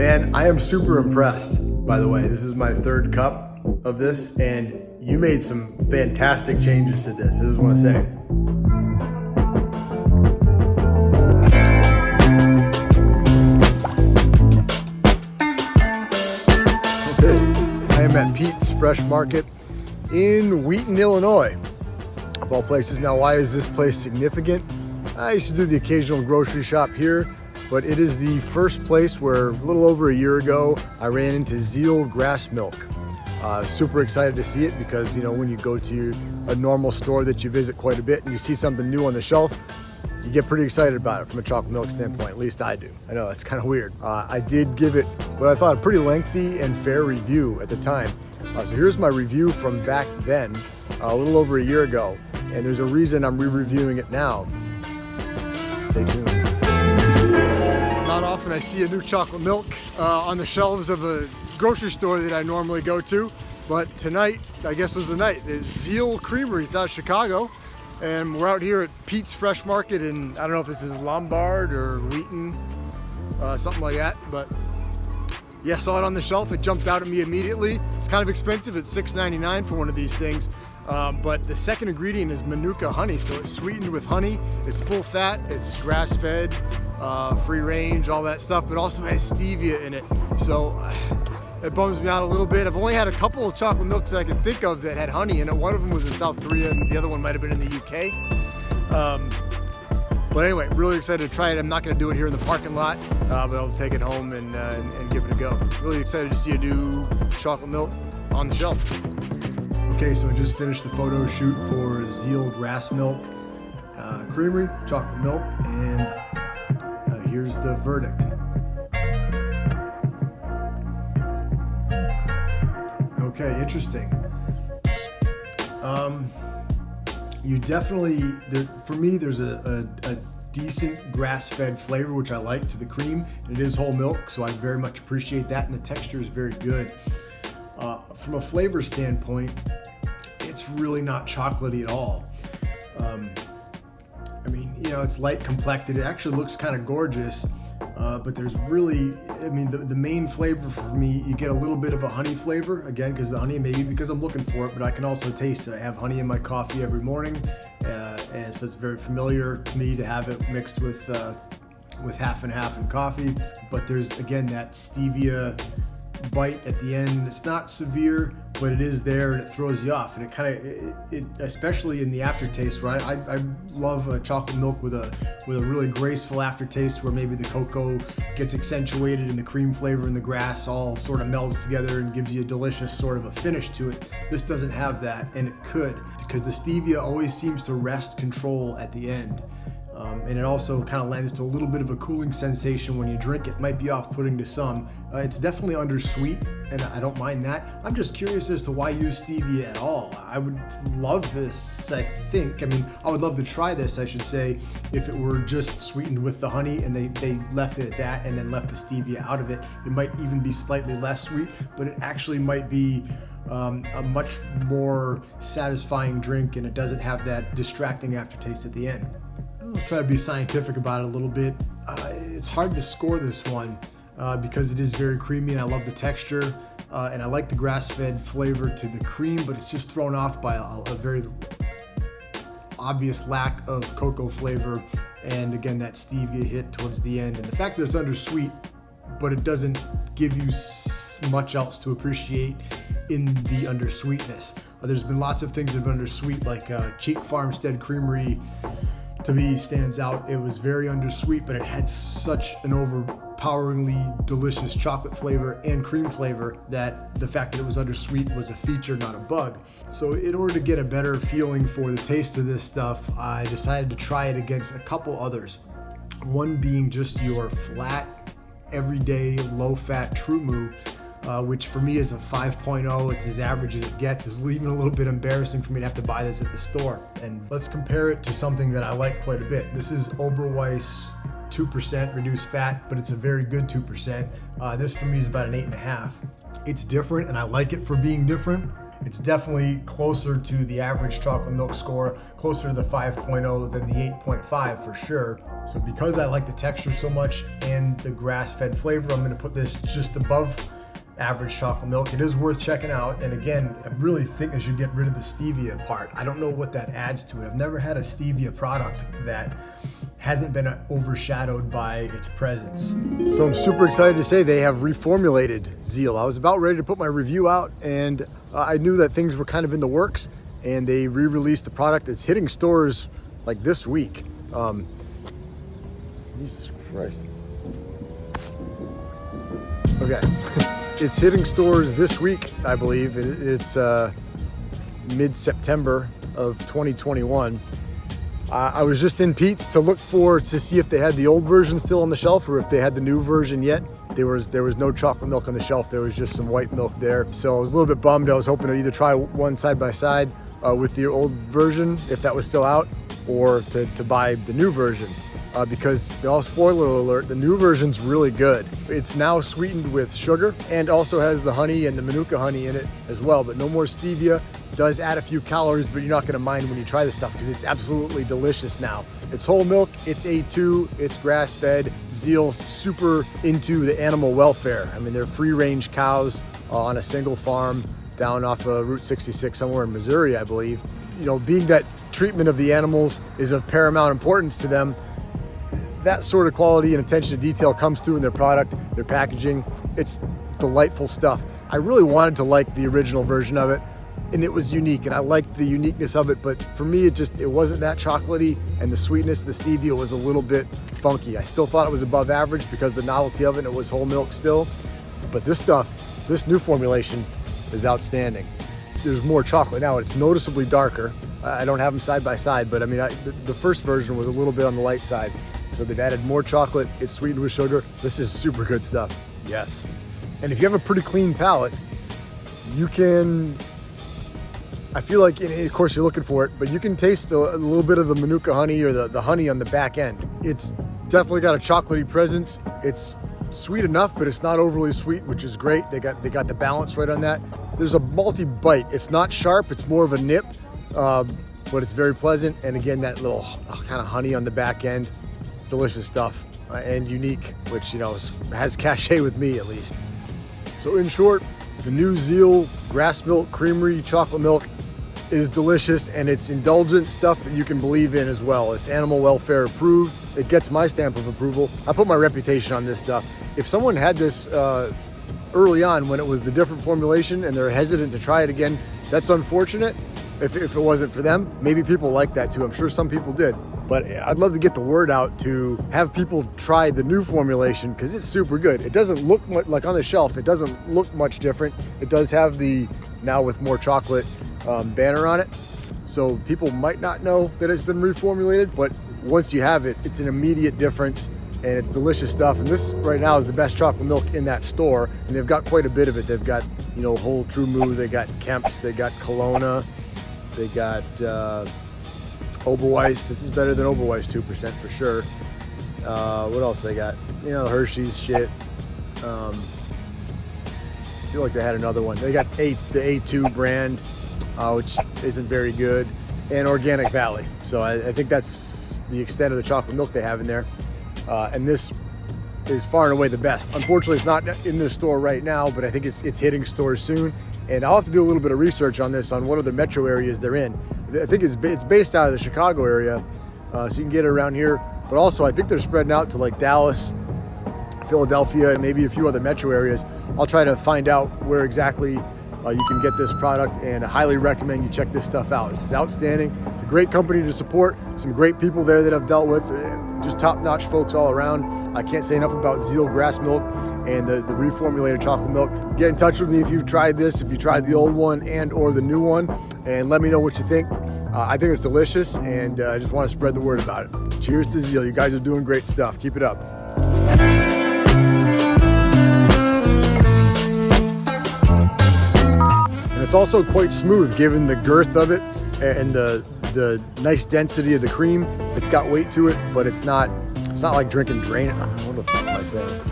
Man, I am super impressed, by the way. This is my third cup of this, and you made some fantastic changes to this. I just want to say. Okay, I am at Pete's Fresh Market in Wheaton, Illinois. Of all places. Now, why is this place significant? I used to do the occasional grocery shop here, but it is the first place where a little over a year ago, I ran into Zeal Grass Milk. Super excited to see it because, you know, when you go to a normal store that you visit quite a bit and you see something new on the shelf, you get pretty excited about it from a chocolate milk standpoint. At least I do. I know that's kind of weird. I did give it what I thought a pretty lengthy and fair review at the time. So here's my review from back then, a little over a year ago, and there's a reason I'm re-reviewing it now. Stay tuned. Not often I see a new chocolate milk on the shelves of a grocery store that I normally go to, but tonight, I guess was the night. There's Zeal Creamery, it's out of Chicago, and we're out here at Pete's Fresh Market in, I don't know if this is Lombard or Wheaton, something like that, but yeah, saw it on the shelf. It jumped out at me immediately. It's kind of expensive. It's $6.99 for one of these things. But the second ingredient is Manuka honey. So it's sweetened with honey. It's full fat. It's grass-fed, free range, all that stuff, but also has stevia in it. So it bums me out a little bit. I've only had a couple of chocolate milks that I can think of that had honey in it. One of them was in South Korea and the other one might have been in the UK. But anyway, really excited to try it. I'm not going to do it here in the parking lot, but I'll take it home and give it a go. Really excited to see a new chocolate milk on the shelf. Okay, so I just finished the photo shoot for Zeal Grass Milk Creamery, chocolate milk, and here's the verdict. Okay, interesting. You definitely, for me, there's a decent grass-fed flavor, which I like, to the cream. It is whole milk, so I very much appreciate that, and the texture is very good. From a flavor standpoint, it's really not chocolatey at all. I mean, you know, it's light complected. It actually looks kind of gorgeous, but there's really, I mean, the main flavor for me, you get a little bit of a honey flavor, again, because the honey, maybe because I'm looking for it, but I can also taste it. I have honey in my coffee every morning, and so it's very familiar to me to have it mixed with half and half in coffee. But there's, again, that stevia bite at the end. It's not severe, but it is there and it throws you off, and it kind of, especially in the aftertaste, where I love a chocolate milk with a really graceful aftertaste, where maybe the cocoa gets accentuated and the cream flavor and the grass all sort of melds together and gives you a delicious sort of a finish to it. This doesn't have that, and it could, because the stevia always seems to wrest control at the end. And it also kind of lends to a little bit of a cooling sensation when you drink it. Might be off-putting to some. It's definitely undersweet, and I don't mind that. I'm just curious as to why use stevia at all. I would love this, I think. I mean, I would love to try this, I should say, if it were just sweetened with the honey and they left it at that and then left the stevia out of it. It might even be slightly less sweet, but it actually might be a much more satisfying drink, and it doesn't have that distracting aftertaste at the end. I'll try to be scientific about it a little bit. It's hard to score this one because it is very creamy, and I love the texture, and I like the grass-fed flavor to the cream, but it's just thrown off by a very obvious lack of cocoa flavor, and again, that stevia hit towards the end, and the fact that it's undersweet, but it doesn't give you much else to appreciate in the undersweetness. There's been lots of things that have been undersweet, like Cheek Farmstead Creamery, to me, stands out. It was very undersweet, but it had such an overpoweringly delicious chocolate flavor and cream flavor that the fact that it was undersweet was a feature, not a bug. So in order to get a better feeling for the taste of this stuff, I decided to try it against a couple others. One being just your flat, everyday, low-fat True Moo, which for me is a 5.0. It's as average as it gets. It's even a little bit embarrassing for me to have to buy this at the store. And let's compare it to something that I like quite a bit. This is Oberweis 2% reduced fat, but it's a very good 2%. This for me is about an 8.5. It's different, and I like it for being different. It's definitely closer to the average chocolate milk score, closer to the 5.0 than the 8.5 for sure. So because I like the texture so much and the grass-fed flavor, I'm gonna put this just above average chocolate milk. It is worth checking out. And again, I really think they should get rid of the stevia part. I don't know what that adds to it. I've never had a stevia product that hasn't been overshadowed by its presence. So I'm super excited to say they have reformulated Zeal. I was about ready to put my review out, and I knew that things were kind of in the works, and they re-released the product. It's hitting stores like this week. Jesus Christ. Okay. It's hitting stores this week, I believe. It's mid-September of 2021. I was just in Pete's to see if they had the old version still on the shelf or if they had the new version yet. There was no chocolate milk on the shelf. There was just some white milk there. So I was a little bit bummed. I was hoping to either try one side by side with the old version, if that was still out, or to buy the new version. Because, spoiler alert, the new version's really good. It's now sweetened with sugar and also has the honey and the Manuka honey in it as well, but no more stevia. Does add a few calories, but you're not gonna mind when you try this stuff because it's absolutely delicious now. It's whole milk, it's A2, it's grass-fed. Zeal's super into the animal welfare. I mean, they're free-range cows on a single farm down off of Route 66 somewhere in Missouri, I believe. Being that treatment of the animals is of paramount importance to them, that sort of quality and attention to detail comes through in their product, their packaging. It's delightful stuff. I really wanted to like the original version of it, and it was unique, and I liked the uniqueness of it, but for me, it wasn't that chocolatey, and the sweetness, the stevia was a little bit funky. I still thought it was above average because the novelty of it, and it was whole milk still, but this new formulation is outstanding. There's more chocolate now. It's noticeably darker. I don't have them side by side, but I mean, the first version was a little bit on the light side. So they've added more chocolate. It's sweetened with sugar. This is super good stuff. Yes. And if you have a pretty clean palate, you can, I feel like, of course you're looking for it, but you can taste a little bit of the Manuka honey or the honey on the back end. It's definitely got a chocolatey presence. It's sweet enough, but it's not overly sweet, which is great. They got the balance right on that. There's a malty bite. It's not sharp. It's more of a nip, but it's very pleasant. And again, that little kind of honey on the back end. Delicious stuff and unique, which has cachet with me at least. So in short, the new Zeal Grass Milk Creamery chocolate milk is delicious, and it's indulgent stuff that you can believe in as well. It's animal welfare approved. It gets my stamp of approval. I put my reputation on this stuff. If someone had this early on when it was the different formulation and they're hesitant to try it again, that's unfortunate. If it wasn't for them, maybe people like that too. I'm sure some people did. But I'd love to get the word out to have people try the new formulation because it's super good. It doesn't look much, like on the shelf, it doesn't look much different. It does have the, now with more chocolate, banner on it. So people might not know that it's been reformulated, but once you have it, it's an immediate difference and it's delicious stuff. And this right now is the best chocolate milk in that store. And they've got quite a bit of it. They've got, whole True Moo, they got Kemp's, they got Kelowna, they got, Oberweis. This is better than Oberweis 2% for sure. What else they got? Hershey's shit. I feel like they had another one. They got the A2 brand, which isn't very good, and Organic Valley. So I think that's the extent of the chocolate milk they have in there. And this is far and away the best. Unfortunately, it's not in the store right now, but I think it's hitting stores soon. And I'll have to do a little bit of research on this, on what other metro areas they're in. I think it's based out of the Chicago area, so you can get it around here. But also, I think they're spreading out to like Dallas, Philadelphia, and maybe a few other metro areas. I'll try to find out where exactly you can get this product, and I highly recommend you check this stuff out. This is outstanding. It's a great company to support. Some great people there that I've dealt with, just top-notch folks all around. I can't say enough about Zeal Grass Milk and the reformulated chocolate milk. Get in touch with me if you've tried this, if you tried the old one and or the new one, and let me know what you think. I think it's delicious, and I just want to spread the word about it. Cheers to Zeal. You guys are doing great stuff. Keep it up. And it's also quite smooth given the girth of it and the nice density of the cream. It's got weight to it, but it's not like drinking drain. What the fuck am I saying?